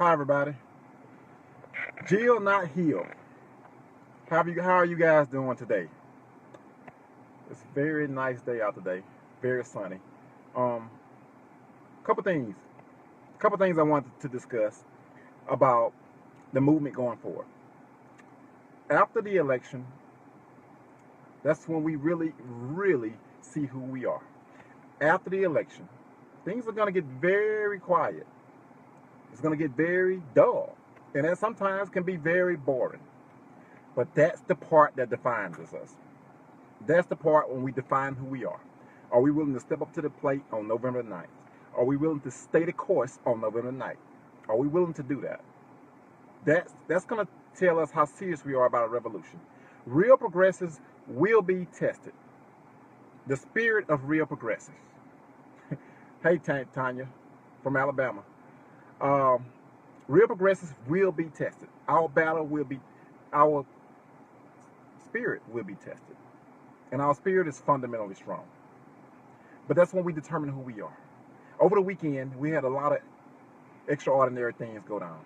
Hi everybody. Jill not healed. How are you guys doing today? It's a very nice day out today. Very sunny. Um, couple things. Couple things I wanted to discuss about the movement going forward. After the election, that's when we really see who we are. After the election, things are gonna get very quiet. It's gonna get very dull. And that sometimes can be very boring. But that's the part that defines us. That's the part when we define who we are. Are we willing to step up to the plate on November 9th? Are we willing to stay the course on November 9th? Are we willing to do that? That's going to tell us how serious we are about a revolution. Real progressives will be tested. The spirit of real progressives. Hey, Tanya from Alabama. Real progressives will be tested. Our spirit will be tested. And our spirit is fundamentally strong. But that's when we determine who we are. Over the weekend, we had a lot of extraordinary things go down.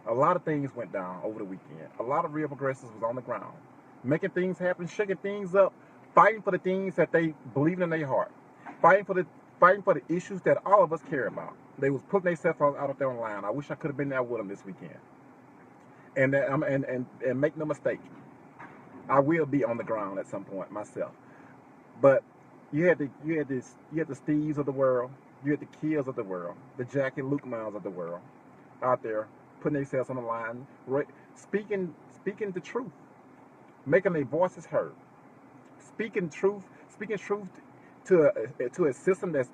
A lot of things went down over the weekend. A lot of real progressives was on the ground, making things happen, shaking things up, fighting for the things that they believe in their heart, fighting for the issues that all of us care about. They was putting themselves out there on the line. I wish I could have been there with them this weekend. And make no mistake, I will be on the ground at some point myself. But you had the Steves of the world, you had the Kills of the world, the Jack and Luke Miles of the world, out there putting themselves on the line, speaking the truth, making their voices heard, speaking truth to a system that's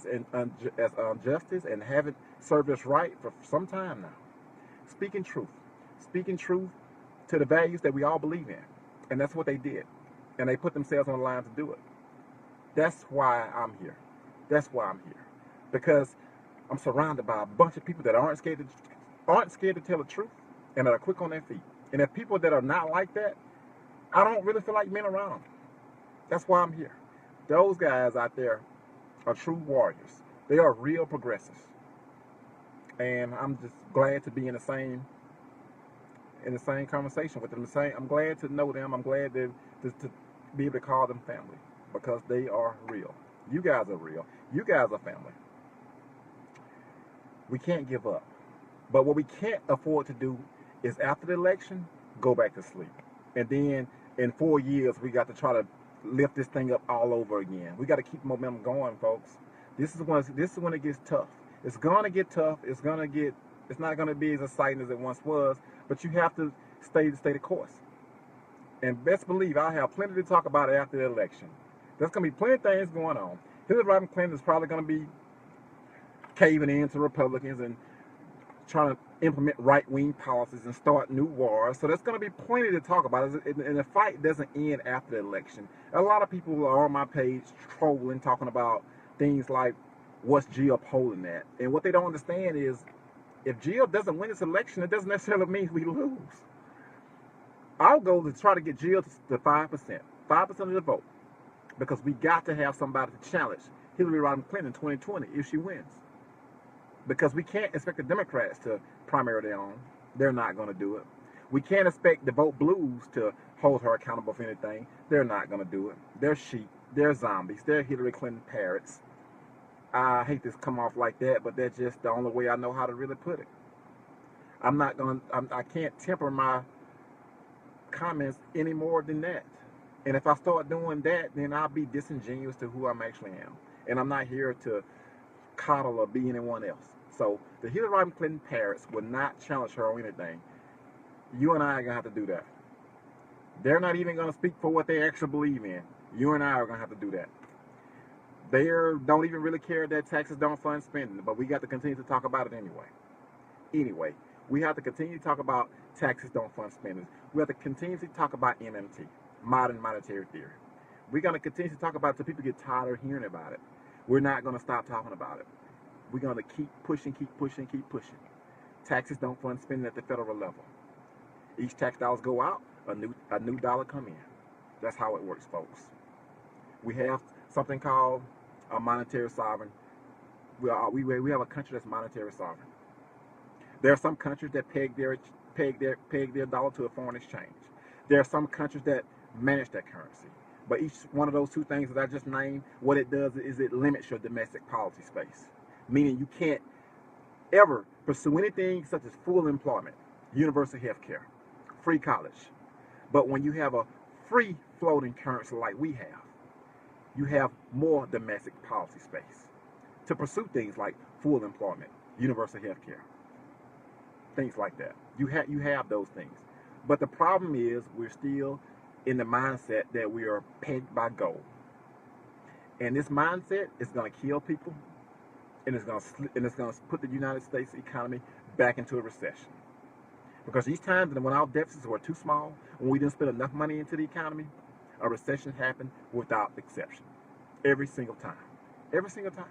in injustice and haven't served us right for some time now. Speaking truth to the values that we all believe in, and that's what they did, and they put themselves on the line to do it. That's why I'm here. Because I'm surrounded by a bunch of people that aren't scared to tell the truth and that are quick on their feet. And if people that are not like that, I don't really feel like being around them. That's why I'm here. Those guys out there are true warriors. They are real progressives. And I'm just glad to be in the same conversation with them. I'm glad to know them. I'm glad to be able to call them family, because they are real. You guys are real. You guys are family. We can't give up. But what we can't afford to do is, after the election, go back to sleep. And then in 4 years, we got to try to lift this thing up all over again. We got to keep momentum going, folks. This is when it gets tough. It's gonna get tough. It's not gonna be as exciting as it once was. But you have to stay the course. And best believe I'll have plenty to talk about after the election. There's gonna be plenty of things going on. Hillary Clinton is probably gonna be caving in to Republicans and trying to implement right-wing policies and start new wars. So there's going to be plenty to talk about. And the fight doesn't end after the election. A lot of people are on my page trolling, talking about things like, what's Jill polling at? And what they don't understand is, if Jill doesn't win this election, it doesn't necessarily mean we lose. Our goal is to try to get Jill to 5%. 5% of the vote. Because we got to have somebody to challenge Hillary Clinton in 2020 if she wins. Because we can't expect the Democrats to primary their own. They're not going to do it. We can't expect the vote blues to hold her accountable for anything. They're not going to do it. They're sheep. They're zombies. They're Hillary Clinton parrots. I hate to come off like that, but that's just the only way I know how to really put it. I can't temper my comments any more than that. And if I start doing that, then I'll be disingenuous to who I actually am. And I'm not here to coddle or be anyone else. So the Hillary Clinton parrots will not challenge her on anything. You and I are going to have to do that. They're not even going to speak for what they actually believe in. You and I are going to have to do that. They don't even really care that taxes don't fund spending, but we got to continue to talk about it anyway. Anyway, we have to continue to talk about taxes don't fund spending. We have to continue to talk about MMT, modern monetary theory. We're going to continue to talk about it until people get tired of hearing about it. We're not going to stop talking about it. We're going to keep pushing. Taxes don't fund spending at the federal level. Each tax dollars go out, a new dollar come in. That's how it works, folks. We have something called a monetary sovereign. We have a country that's monetary sovereign. There are some countries that peg their dollar to a foreign exchange. There are some countries that manage that currency. But each one of those two things that I just named, what it does is it limits your domestic policy space. Meaning you can't ever pursue anything such as full employment, universal health care, free college. But when you have a free floating currency like we have, you have more domestic policy space to pursue things like full employment, universal health care, things like that. You have those things. But the problem is we're still in the mindset that we are pegged by gold. And this mindset is going to kill people, and it's going to put the United States economy back into a recession. Because each time when our deficits were too small, when we didn't spend enough money into the economy, a recession happened without exception. Every single time. Every single time.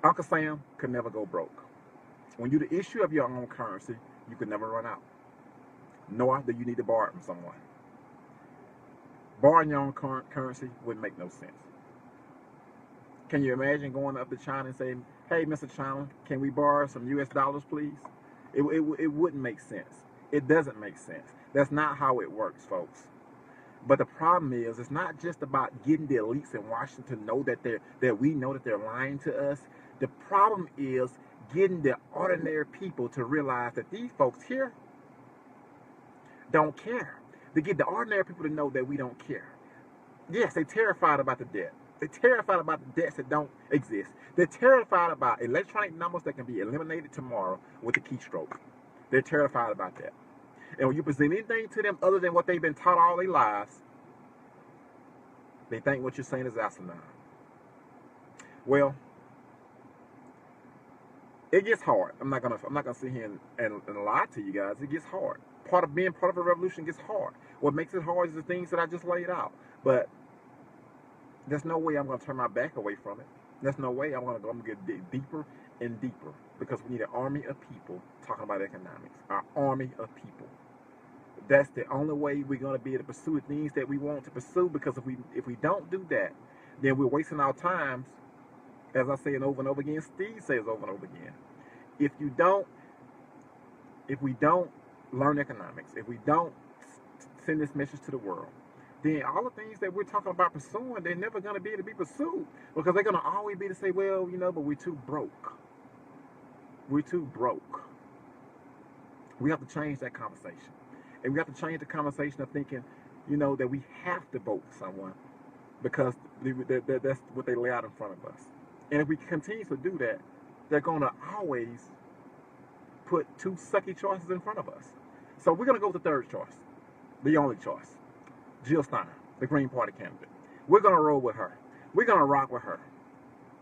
Uncle Sam could never go broke. When you're the issue of your own currency, you could never run out. Nor do you need to borrow it from someone. Borrowing your own current currency would make no sense. Can you imagine going up to China and saying, hey, Mr. China, can we borrow some US dollars, please? It wouldn't make sense. It doesn't make sense. That's not how it works, folks. But the problem is, it's not just about getting the elites in Washington to know that we know that they're lying to us. The problem is getting the ordinary people to realize that these folks here don't care. To get the ordinary people to know that we don't care. Yes, they're terrified about the debt. They're terrified about the debts that don't exist. They're terrified about electronic numbers that can be eliminated tomorrow with a keystroke. They're terrified about that. And when you present anything to them other than what they've been taught all their lives, they think what you're saying is asinine. Well, it gets hard. I'm not gonna sit here and lie to you guys. It gets hard. Being part of a revolution gets hard. What makes it hard is the things that I just laid out. But there's no way I'm gonna turn my back away from it. There's no way I'm gonna get deeper and deeper, because we need an army of people talking about economics. Our army of people. That's the only way we're gonna be able to pursue the things that we want to pursue. Because if we don't do that, then we're wasting our times. As I say it over and over again, Steve says over and over again. If we don't learn economics, if we don't send this message to the world, then all the things that we're talking about pursuing, they're never going to be able to be pursued, because they're going to always be to say, well, but we're too broke. We're too broke. We have to change that conversation. And we have to change the conversation of thinking, that we have to vote for someone because that's what they lay out in front of us. And if we continue to do that, they're going to always put two sucky choices in front of us. So we're going to go with the third choice, the only choice. Jill Stein, the Green Party candidate. We're going to roll with her. We're going to rock with her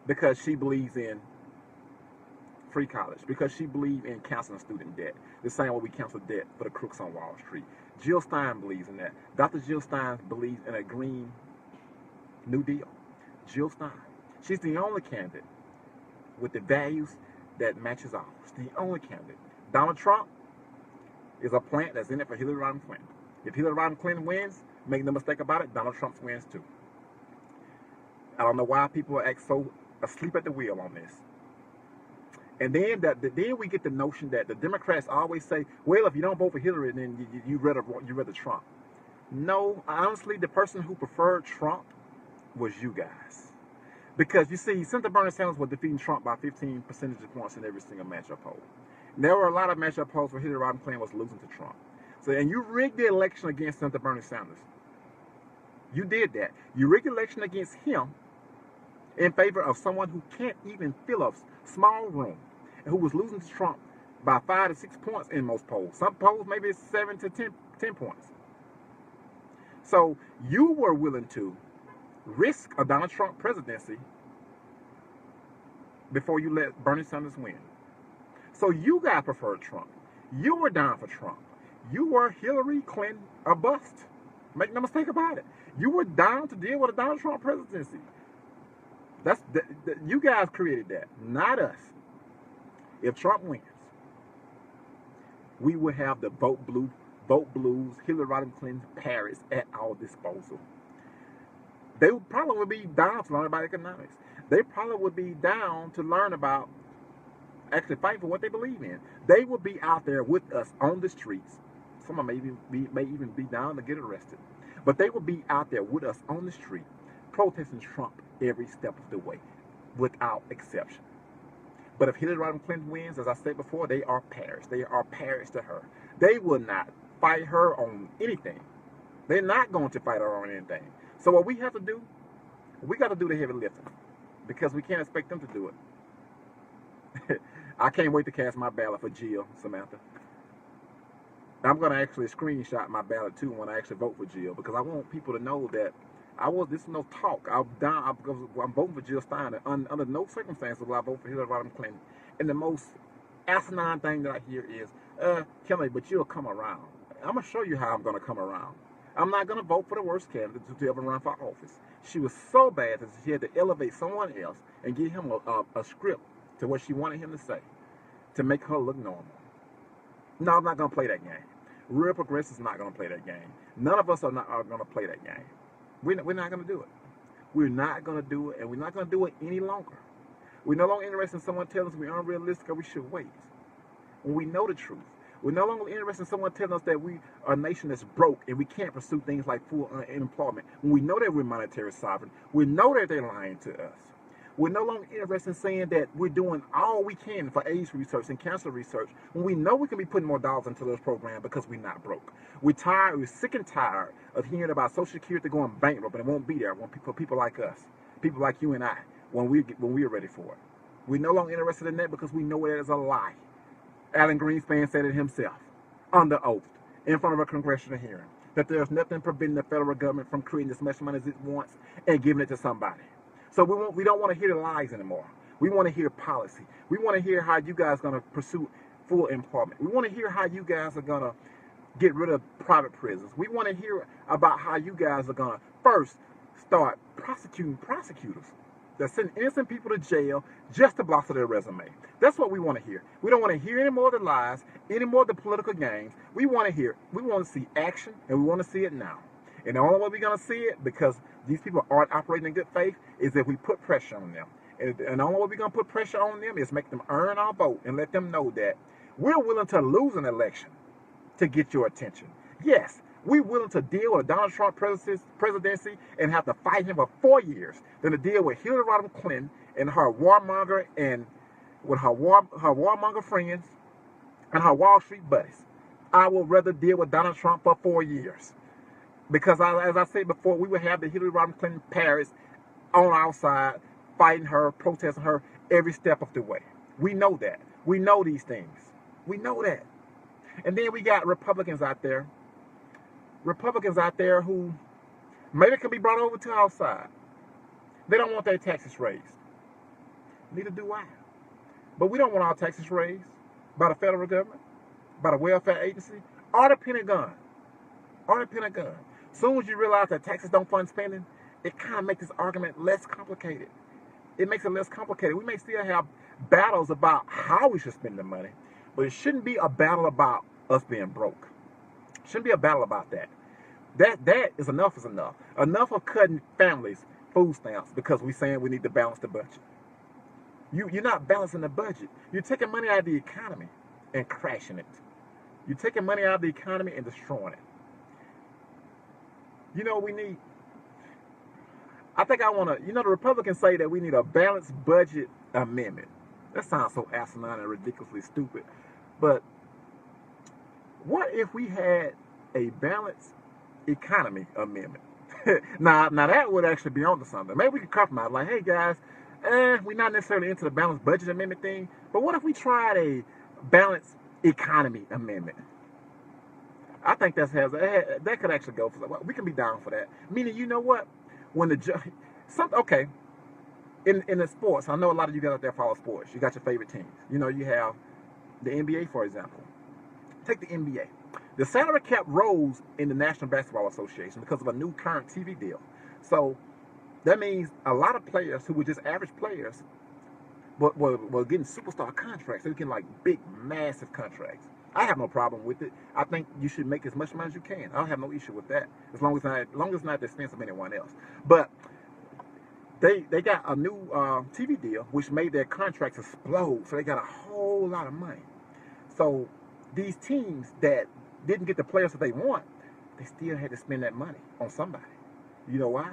because she believes in free college, because she believes in canceling student debt, the same way we cancel debt for the crooks on Wall Street. Jill Stein believes in that. Dr. Jill Stein believes in a Green New Deal. Jill Stein. She's the only candidate with the values that matches ours. The only candidate. Donald Trump is a plant that's in it for Hillary Rodham Clinton. If Hillary Rodham Clinton wins, make no mistake about it, Donald Trump wins too. I don't know why people act so asleep at the wheel on this. And then we get the notion that the Democrats always say, well, if you don't vote for Hillary, then you rather Trump. No, honestly, the person who preferred Trump was you guys. Because you see, Senator Bernie Sanders was defeating Trump by 15 percentage points in every single matchup poll. And there were a lot of matchup polls where Hillary Rodham Clinton was losing to Trump. So, and you rigged the election against Senator Bernie Sanders. You did that. You rigged the election against him in favor of someone who can't even fill a small room, and who was losing to Trump by 5 to 6 points in most polls. Some polls maybe 7 to 10 points. So you were willing to risk a Donald Trump presidency before you let Bernie Sanders win. So you guys preferred Trump. You were down for Trump. You were Hillary Clinton a bust. Make no mistake about it. You were down to deal with a Donald Trump presidency. You guys created that, not us. If Trump wins, we will have the vote blues, Hillary Rodham Clinton parrots at our disposal. They probably would be down to learn about economics. They probably would be down to learn about actually fighting for what they believe in. They will be out there with us on the streets. Some of them may even be down to get arrested. But they will be out there with us on the street, protesting Trump every step of the way, without exception. But if Hillary Rodham Clinton wins, as I said before, they are perished. They are perished to her. They will not fight her on anything. They're not going to fight her on anything. So what we have to do, we got to do the heavy lifting, because we can't expect them to do it. I can't wait to cast my ballot for Jill, Samantha. I'm going to actually screenshot my ballot too when I actually vote for Jill, because I want people to know that this is no talk. I'm voting for Jill Stein. Under no circumstances will I vote for Hillary Rodham Clinton. And the most asinine thing that I hear is, Kelly, but you'll come around. I'm going to show you how I'm going to come around. I'm not going to vote for the worst candidate to ever run for office. She was so bad that she had to elevate someone else and give him a script to what she wanted him to say to make her look normal. No, I'm not going to play that game. Real progressives not going to play that game. None of us are going to play that game. We're not going to do it. We're not going to do it, and we're not going to do it any longer. We're no longer interested in someone telling us we're unrealistic or we should wait. When we know the truth. We're no longer interested in someone telling us that we are a nation that's broke and we can't pursue things like full unemployment. When we know that we're monetary sovereign, we know that they're lying to us. We're no longer interested in saying that we're doing all we can for AIDS research and cancer research when we know we can be putting more dollars into those programs because we're not broke. We're sick and tired of hearing about Social Security going bankrupt, and it won't be there for people like us, people like you and I, when we're ready for it. We're no longer interested in that because we know it is a lie. Alan Greenspan said it himself, under oath, in front of a congressional hearing, that there's nothing preventing the federal government from creating as much money as it wants and giving it to somebody. So we don't want to hear the lies anymore. We want to hear policy. We want to hear how you guys are going to pursue full employment. We want to hear how you guys are going to get rid of private prisons. We want to hear about how you guys are going to first start prosecuting prosecutors that send innocent people to jail just to bluster their resume. That's what we want to hear. We don't want to hear any more of the lies, any more of the political games. We want to see action, and we want to see it now. And the only way we're going to see it, because these people aren't operating in good faith, is if we put pressure on them. And the only way we're going to put pressure on them is make them earn our vote and let them know that we're willing to lose an election to get your attention. Yes, we're willing to deal with a Donald Trump presidency and have to fight him for 4 years than to deal with Hillary Rodham Clinton and her warmonger and with her warmonger friends and her Wall Street buddies. I would rather deal with Donald Trump for 4 years. Because, as I said before, we would have the Hillary Rodham Clinton Paris on our side, fighting her, protesting her every step of the way. We know that. We know these things. We know that. And then we got Republicans out there who maybe can be brought over to our side. They don't want their taxes raised. Neither do I. But we don't want our taxes raised by the federal government, by the welfare agency, or the Pentagon. Soon as you realize that taxes don't fund spending, it kind of makes this argument less complicated. It makes it less complicated. We may still have battles about how we should spend the money, but it shouldn't be a battle about us being broke. It shouldn't be a battle about that. That is enough is enough. Enough of cutting families food stamps because we're saying we need to balance the budget. You're not balancing the budget. You're taking money out of the economy and crashing it. You're taking money out of the economy and destroying it. You know what we need? The Republicans say that we need a balanced budget amendment. That sounds so asinine and ridiculously stupid. But what if we had a balanced economy amendment? now that would actually be onto something. Maybe we could compromise. Like, hey guys, we're not necessarily into the balanced budget amendment thing, but what if we tried a balanced economy amendment? I think that could actually go for that. We can be down for that. Meaning, you know what? When in the sports, I know a lot of you guys out there follow sports. You got your favorite teams. You have the NBA, for example. Take the NBA. The salary cap rose in the National Basketball Association because of a new current TV deal. So that means a lot of players who were just average players were getting superstar contracts. They were getting like big, massive contracts. I have no problem with it. I think you should make as much money as you can. I don't have no issue with that, as long as it's not at the expense of anyone else. But They got a new TV deal, which made their contracts explode. So they got a whole lot of money. So these teams that didn't get the players that they want, they still had to spend that money on somebody. You know why?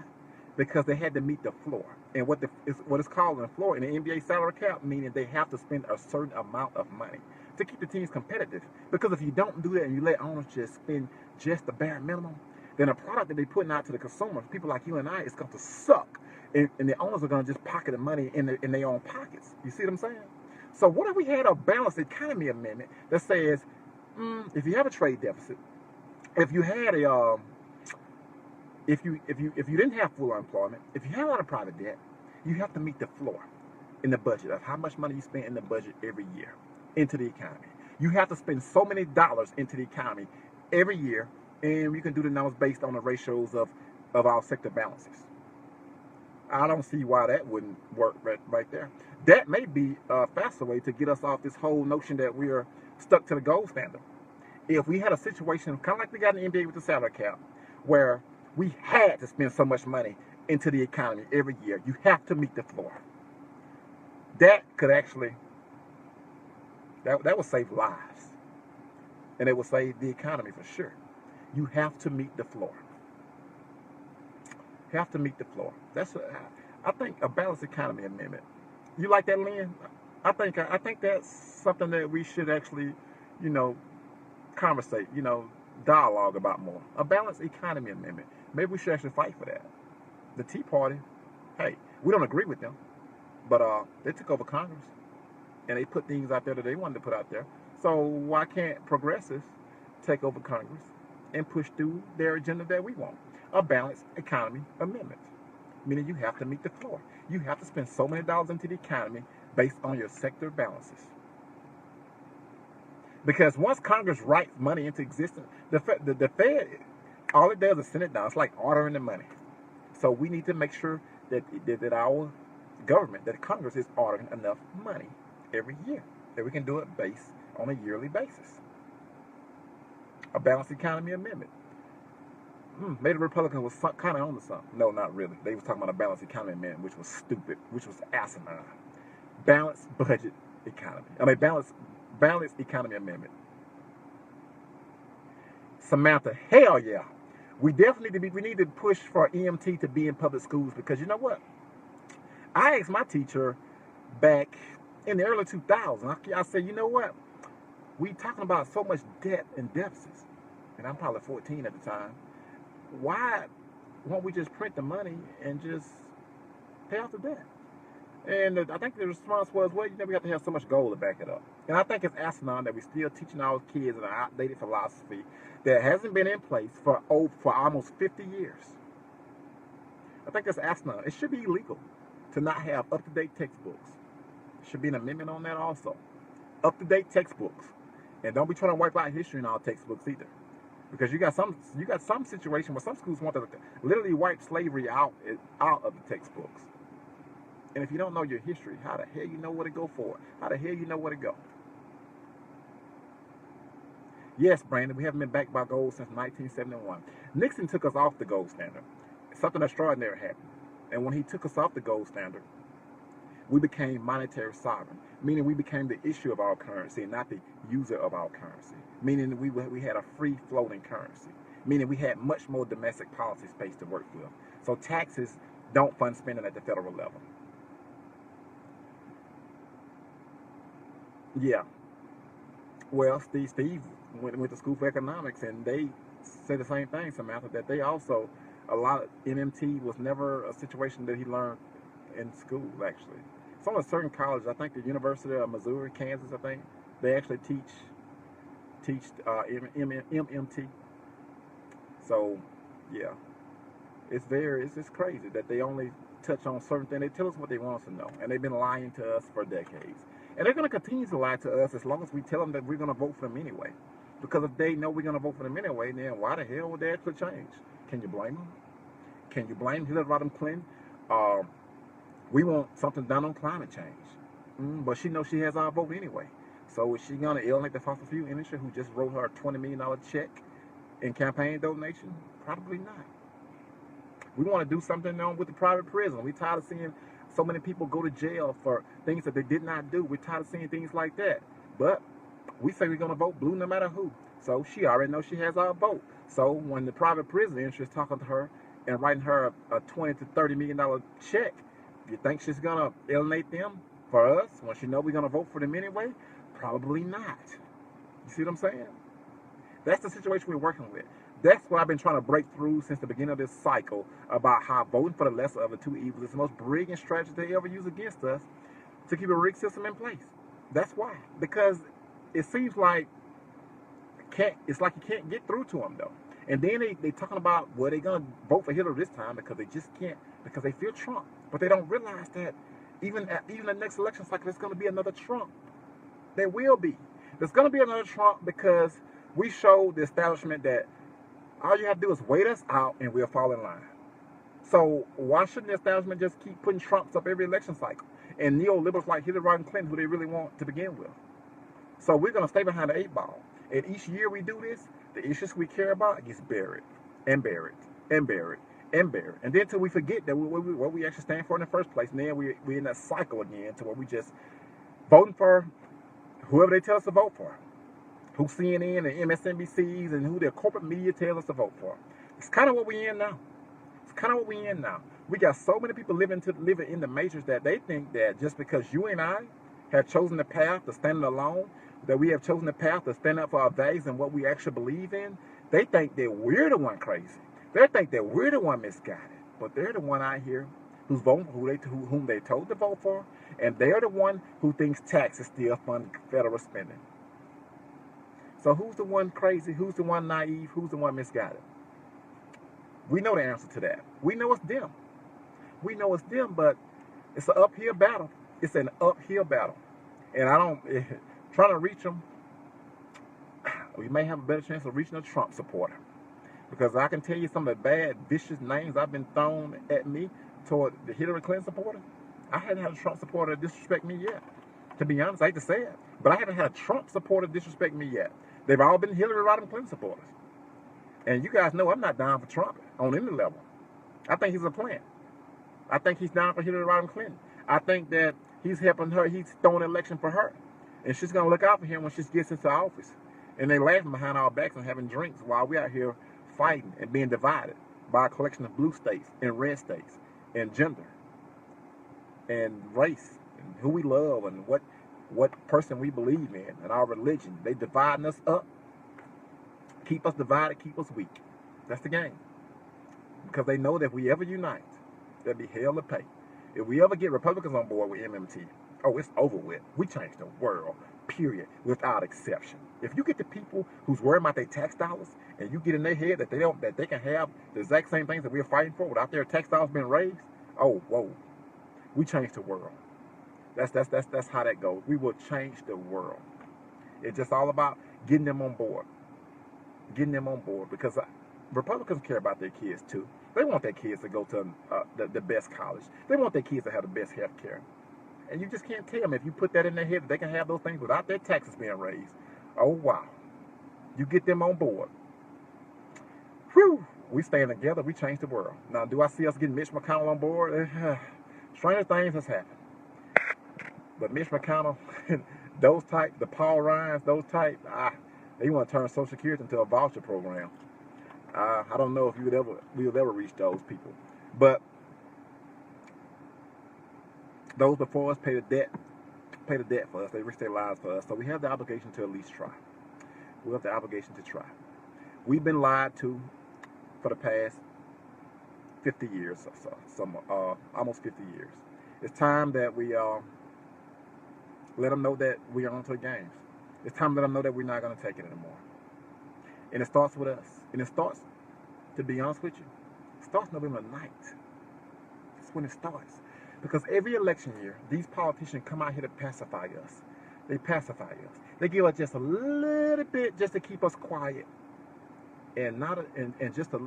Because they had to meet the floor. And what it's called in the floor in the NBA salary cap, meaning they have to spend a certain amount of money to keep the teams competitive. Because if you don't do that and you let owners just spend just the bare minimum, then a product that they're putting out to the consumers, people like you and I, is going to suck. And the owners are going to just pocket the money in their own pockets. You see what I'm saying? So what if we had a balanced economy amendment that says, if you have a trade deficit, if you had a if you didn't have full employment, if you had a lot of private debt, you have to meet the floor in the budget of how much money you spend in the budget every year into the economy. You have to spend so many dollars into the economy every year, and you can do the numbers based on the ratios of our sector balances. I don't see why that wouldn't work right there. That may be a faster way to get us off this whole notion that we're stuck to the gold standard. If we had a situation kind of like we got in the NBA with the salary cap, where we had to spend so much money into the economy every year, you have to meet the floor. That could actually, that would save lives. And it would save the economy for sure. You have to meet the floor. Have to meet the floor. I think a balanced economy amendment. You like that, Lynn? I think that's something that we should actually, conversate, dialogue about more. A balanced economy amendment. Maybe we should actually fight for that. The Tea Party, hey, we don't agree with them, but they took over Congress and they put things out there that they wanted to put out there. So why can't progressives take over Congress and push through their agenda that we want? A balanced economy amendment, meaning you have to meet the floor. You have to spend so many dollars into the economy based on your sector balances. Because once Congress writes money into existence, the Fed, all it does is send it down. It's like ordering the money. So we need to make sure that our government, that Congress is ordering enough money every year, that we can do it based on a yearly basis. A balanced economy amendment. Maybe the Republicans was kind of on to something. No, not really. They was talking about a balanced economy amendment, which was stupid, which was asinine. Balanced budget economy. Balanced economy amendment. Samantha, hell yeah. We definitely need to push for EMT to be in public schools, because you know what? I asked my teacher back in the early 2000s, I said, you know what? We talking about so much debt and deficits, and I'm probably 14 at the time. Why won't we just print the money and just pay off the debt? And I think the response was, well, we have to have so much gold to back it up. And I think it's asinine that we're still teaching our kids an outdated philosophy that hasn't been in place for almost 50 years. I think that's asinine. It should be illegal to not have up-to-date textbooks. There should be an amendment on that also. Up-to-date textbooks. And don't be trying to wipe out history in our textbooks either. Because you got some situation where some schools want to literally wipe slavery out of the textbooks. And if you don't know your history, how the hell you know where to go for it? How the hell you know where to go? Yes, Brandon, we haven't been backed by gold since 1971. Nixon took us off the gold standard. Something extraordinary happened. And when he took us off the gold standard, we became monetary sovereign, meaning we became the issue of our currency, not the user of our currency, meaning we had a free floating currency, meaning we had much more domestic policy space to work with. So taxes don't fund spending at the federal level. Yeah. Well, Steve went to school for economics, and they say the same thing, Samantha, that they also, a lot of MMT was never a situation that he learned in school, actually. Some of certain colleges, I think the University of Missouri, Kansas, I think, they actually teach MMT. So, yeah. It's just crazy that they only touch on certain things. They tell us what they want us to know, and they've been lying to us for decades. And they're going to continue to lie to us as long as we tell them that we're going to vote for them anyway. Because if they know we're going to vote for them anyway, then why the hell would they actually change? Can you blame them? Can you blame Hillary Rodham Clinton? We want something done on climate change. But she knows she has our vote anyway. So is she going to alienate the fossil fuel industry who just wrote her a $20 million check in campaign donation? Probably not. We want to do something on with the private prison. We're tired of seeing so many people go to jail for things that they did not do. We're tired of seeing things like that. But we say we're going to vote blue no matter who. So she already knows she has our vote. So when the private prison industry is talking to her and writing her a $20 to $30 million check, you think she's going to alienate them for us when she knows we're going to vote for them anyway? Probably not. You see what I'm saying? That's the situation we're working with. That's what I've been trying to break through since the beginning of this cycle about how voting for the lesser of the two evils is the most brilliant strategy they ever use against us to keep a rigged system in place. That's why. Because it seems like it's like you can't get through to them, though. And then they talking about, well, they're going to vote for Hillary this time because they just can't, because they fear Trump. But they don't realize that even the next election cycle, there's going to be another Trump. There will be. There's going to be another Trump because we showed the establishment that all you have to do is wait us out and we'll fall in line. So why shouldn't the establishment just keep putting Trumps up every election cycle? And neoliberals like Hillary and Clinton, who they really want to begin with. So we're going to stay behind the 8-ball. And each year we do this, the issues we care about gets buried and buried and buried and buried. And then until we forget that what we actually stand for in the first place. And then we're in that cycle again to where we just voting for whoever they tell us to vote for. Who CNN and MSNBCs and who their corporate media tells us to vote for. It's kind of what we're in now. It's kind of what we're in now. We got so many people living in the matrix that they think that just because you and I have chosen the path to stand alone, that we have chosen the path to stand up for our values and what we actually believe in, they think that we're the one crazy. They think that we're the one misguided. But they're the one out here who's voting whom they told to vote for, and they're the one who thinks taxes still fund federal spending. So who's the one crazy? Who's the one naive? Who's the one misguided? We know the answer to that. We know it's them. We know it's them, but it's an uphill battle. It's an uphill battle. And trying to reach them, we may have a better chance of reaching a Trump supporter. Because I can tell you some of the bad, vicious names I've been thrown at me toward the Hillary Clinton supporter. I haven't had a Trump supporter disrespect me yet. To be honest, I hate to say it, but I haven't had a Trump supporter disrespect me yet. They've all been Hillary Rodham Clinton supporters. And you guys know I'm not down for Trump on any level. I think he's a plant. I think he's down for Hillary Rodham Clinton. I think that he's helping her. He's throwing an election for her. And she's going to look out for him when she gets into office. And they laughing behind our backs and having drinks while we're out here fighting and being divided by a collection of blue states and red states and gender and race and who we love and what person we believe in and our religion. They dividing us up. Keep us divided, keep us weak. That's the game. Because they know that if we ever unite, there'll be hell to pay. If we ever get Republicans on board with MMT, oh, it's over with. We change the world, period, without exception. If you get the people who's worried about their tax dollars and you get in their head that they can have the exact same things that we're fighting for without their tax dollars being raised, oh, whoa. We change the world. That's how that goes. We will change the world. It's just all about getting them on board. Getting them on board, because Republicans care about their kids too. They want their kids to go to the best college. They want their kids to have the best health care. And you just can't tell them if you put that in their head that they can have those things without their taxes being raised. Oh, wow. You get them on board. Whew. We stand together. We change the world. Now, do I see us getting Mitch McConnell on board? Stranger things has happened. But Mitch McConnell, those type, the Paul Ryans, those type, they want to turn Social Security into a voucher program. I don't know if we would ever reach those people. But those before us pay the debt for us. They risk their lives for us. So we have the obligation to at least try. We have the obligation to try. We've been lied to for the past 50 years or so, almost 50 years. It's time that we let them know that we are onto the games. It's time to let them know that we're not going to take it anymore. And it starts with us. And it starts, to be honest with you, it starts November 9th. That's when it starts. Because every election year, these politicians come out here to pacify us. They pacify us. They give us just a little bit just to keep us quiet. And just a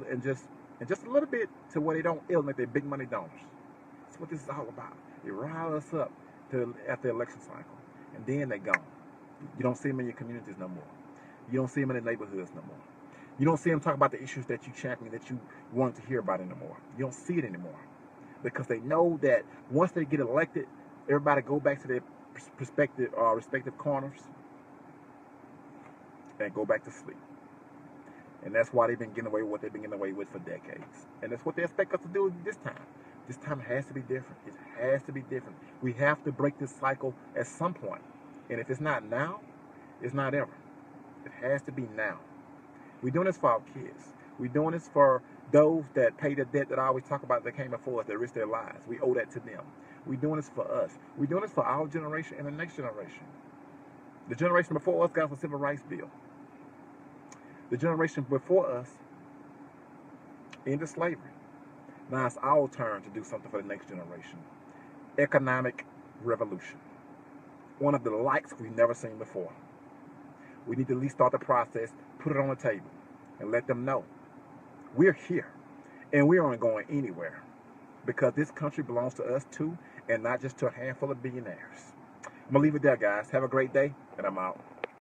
little bit to where they don't alienate their big money donors. That's what this is all about. They rile us up after the election cycle. And then they're gone. You don't see them in your communities no more. You don't see them in the neighborhoods no more. You don't see them talk about the issues that you champion, that you wanted to hear about anymore. You don't see it anymore because they know that once they get elected, everybody go back to their respective corners and go back to sleep. And that's why they've been getting away with what they've been getting away with for decades. And that's what they expect us to do this time. This time has to be different. It has to be different. We have to break this cycle at some point. And if it's not now, it's not ever. It has to be now. We're doing this for our kids. We're doing this for those that pay the debt that I always talk about that came before us, that risked their lives. We owe that to them. We're doing this for us. We're doing this for our generation and the next generation. The generation before us got us a civil rights bill. The generation before us ended slavery. Now it's our turn to do something for the next generation. Economic revolution. One of the likes we've never seen before. We need to at least start the process, put it on the table, and let them know we're here, and we aren't going anywhere because this country belongs to us too, and not just to a handful of billionaires. I'm going to leave it there, guys. Have a great day, and I'm out.